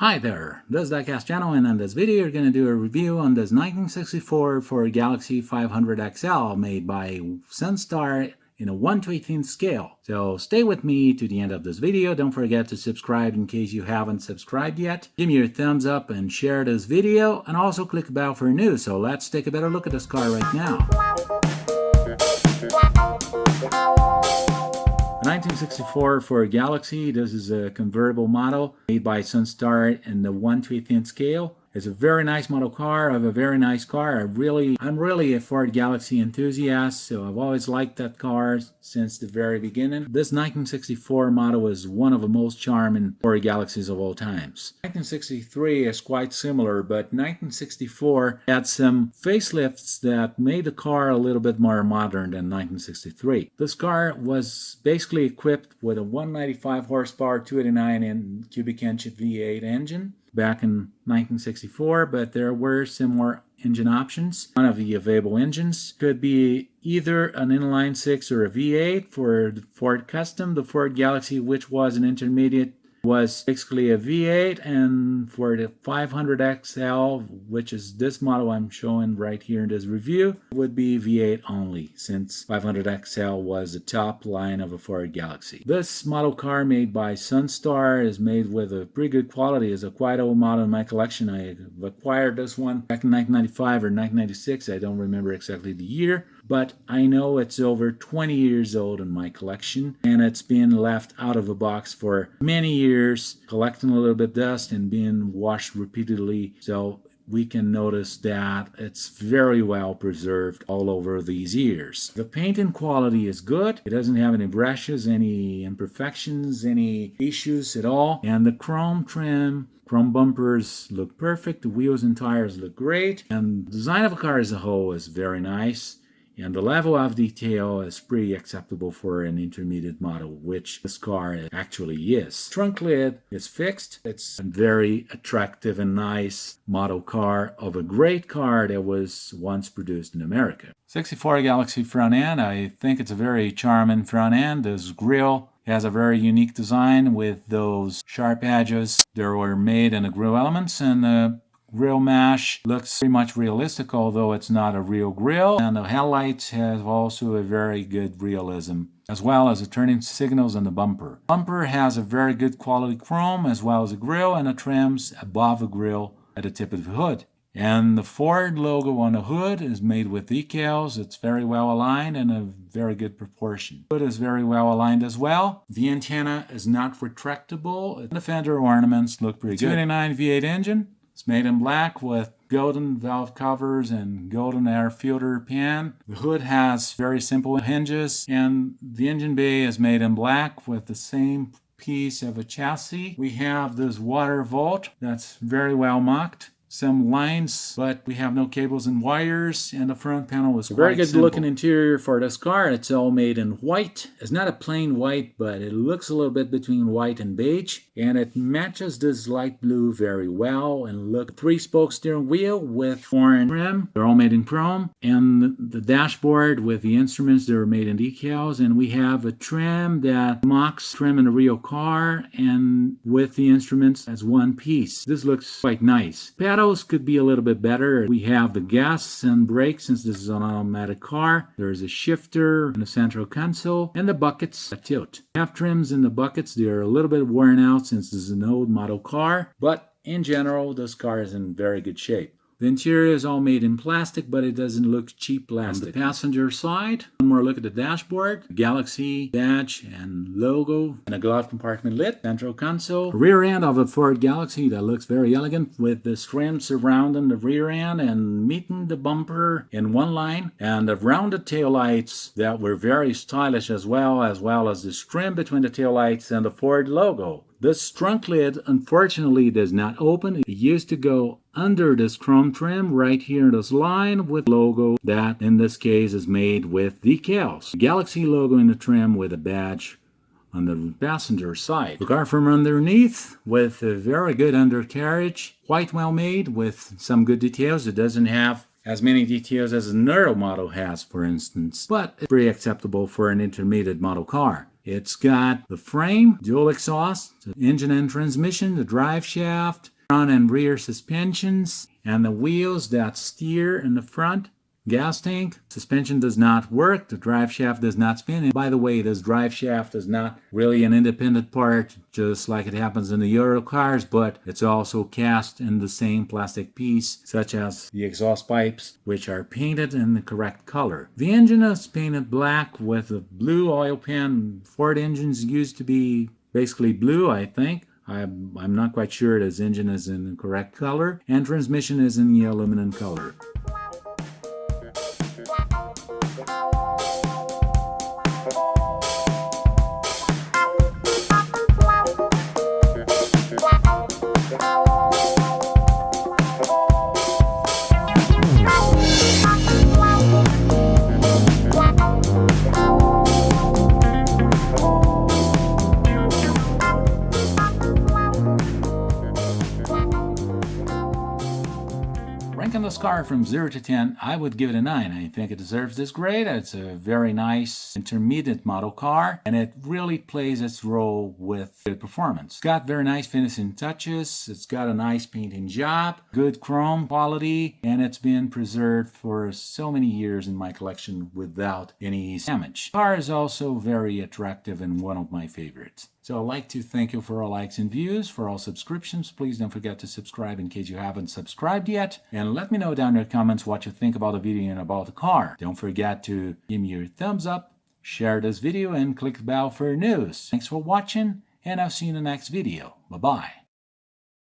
Hi there, this is Diecast channel, and on this video you're going to do a review on this 1964 Ford Galaxie 500 XL made by Sunstar in a 1/18 scale. So stay with me to the end of this video. Don't forget to subscribe in case you haven't subscribed yet. Give me your thumbs up and share this video, and also click the bell for news. So let's take a better look at this car right now. 1964 Ford Galaxie. This is a convertible model made by Sunstar in the 1/18 scale. It's a very nice model car. I have a very nice car. I'm really a Ford Galaxie enthusiast, so I've always liked that car since the very beginning. This 1964 model is one of the most charming Ford Galaxies of all times. 1963 is quite similar, but 1964 had some facelifts that made the car a little bit more modern than 1963. This car was basically equipped with a 195 horsepower, 289 cubic inch V8 engine back in 1964, but there were some more engine options. One of the available engines could be either an inline 6 or a V8 for the Ford Custom. The Ford Galaxie, which was an intermediate, was basically a V8, and for the 500 XL, which is this model I'm showing right here in this review, would be V8 only, since 500 XL was the top line of a Ford Galaxie. This model car made by Sunstar is made with a pretty good quality. It's a quite old model in my collection. I acquired this one back in 1995 or 1996. I don't remember exactly the year, but I know it's over 20 years old in my collection, and it's been left out of a box for many years, collecting a little bit of dust and being washed repeatedly. So we can notice that it's very well preserved all over these years. The painting quality is good. It doesn't have any brushes, any imperfections, any issues at all. And the chrome trim, chrome bumpers look perfect. The wheels and tires look great. And the design of the car as a whole is very nice. And the level of detail is pretty acceptable for an intermediate model, which this car actually is. Trunk lid is fixed. It's a very attractive and nice model car of a great car that was once produced in America. 64 Galaxie front end. I think it's a very charming front end. This grille has a very unique design with those sharp edges. They were made in the grille elements, and the grill mesh looks pretty much realistic, although it's not a real grill. And the headlights have also a very good realism, as well as the turning signals and the bumper. Bumper has a very good quality chrome, as well as the grill and the trims above the grill at the tip of the hood. And the Ford logo on the hood is made with decals. It's very well aligned and a very good proportion. The hood is very well aligned as well. The antenna is not retractable. The fender ornaments look pretty good. 289 V8 engine. It's made in black with golden valve covers and golden air filter pan. The hood has very simple hinges, and the engine bay is made in black with the same piece of a chassis. We have this water vault that's very well marked. Some lines, but we have no cables and wires, and the front panel is very good looking interior for this car. It's all made in white. It's not a plain white, but it looks a little bit between white and beige, and it matches this light blue very well. And look, 3-spoke steering wheel with foreign trim. They're all made in chrome, and the dashboard with the instruments, they're made in decals. And we have a trim that mocks trim in a real car, and with the instruments as one piece. This looks quite nice. Pedals could be a little bit better. We have the gas and brakes, since this is an automatic car. There's a shifter and a central console, and the buckets that tilt. We have trims in the buckets. They're a little bit worn out since this is an old model car, but in general, this car is in very good shape. The interior is all made in plastic, but it doesn't look cheap plastic. On the passenger side, one more look at the dashboard. Galaxie badge and logo, and a glove compartment lid, central console. Rear end of a Ford Galaxie that looks very elegant, with the trim surrounding the rear end and meeting the bumper in one line, and the rounded taillights that were very stylish, as well as the trim between the taillights and the Ford logo. This trunk lid unfortunately does not open. It used to go under this chrome trim right here in this line with logo that in this case is made with decals. The Galaxie logo in the trim with a badge on the passenger side. The car from underneath with a very good undercarriage, quite well made with some good details. It doesn't have as many details as a Nero model has, for instance, but it's pretty acceptable for an intermediate model car. It's got the frame, dual exhaust, the engine and transmission, the drive shaft, front and rear suspensions, and the wheels that steer in the front. Gas tank, suspension does not work, the drive shaft does not spin. And by the way, this drive shaft is not really an independent part, just like it happens in the Euro cars, but it's also cast in the same plastic piece, such as the exhaust pipes, which are painted in the correct color. The engine is painted black with a blue oil pan. Ford engines used to be basically blue, I think. I'm not quite sure this engine is in the correct color, and transmission is in the aluminum color. Ranking this car from 0 to 10, I would give it a 9. I think it deserves this grade. It's a very nice intermediate model car, and it really plays its role with good performance. It's got very nice finishing touches, it's got a nice painting job, good chrome quality, and it's been preserved for so many years in my collection without any damage. The car is also very attractive and one of my favorites. So I'd like to thank you for all likes and views, for all subscriptions. Please don't forget to subscribe in case you haven't subscribed yet. And let me know down in the comments what you think about the video and about the car. Don't forget to give me your thumbs up, share this video, and click the bell for news. Thanks for watching, and I'll see you in the next video. Bye-bye.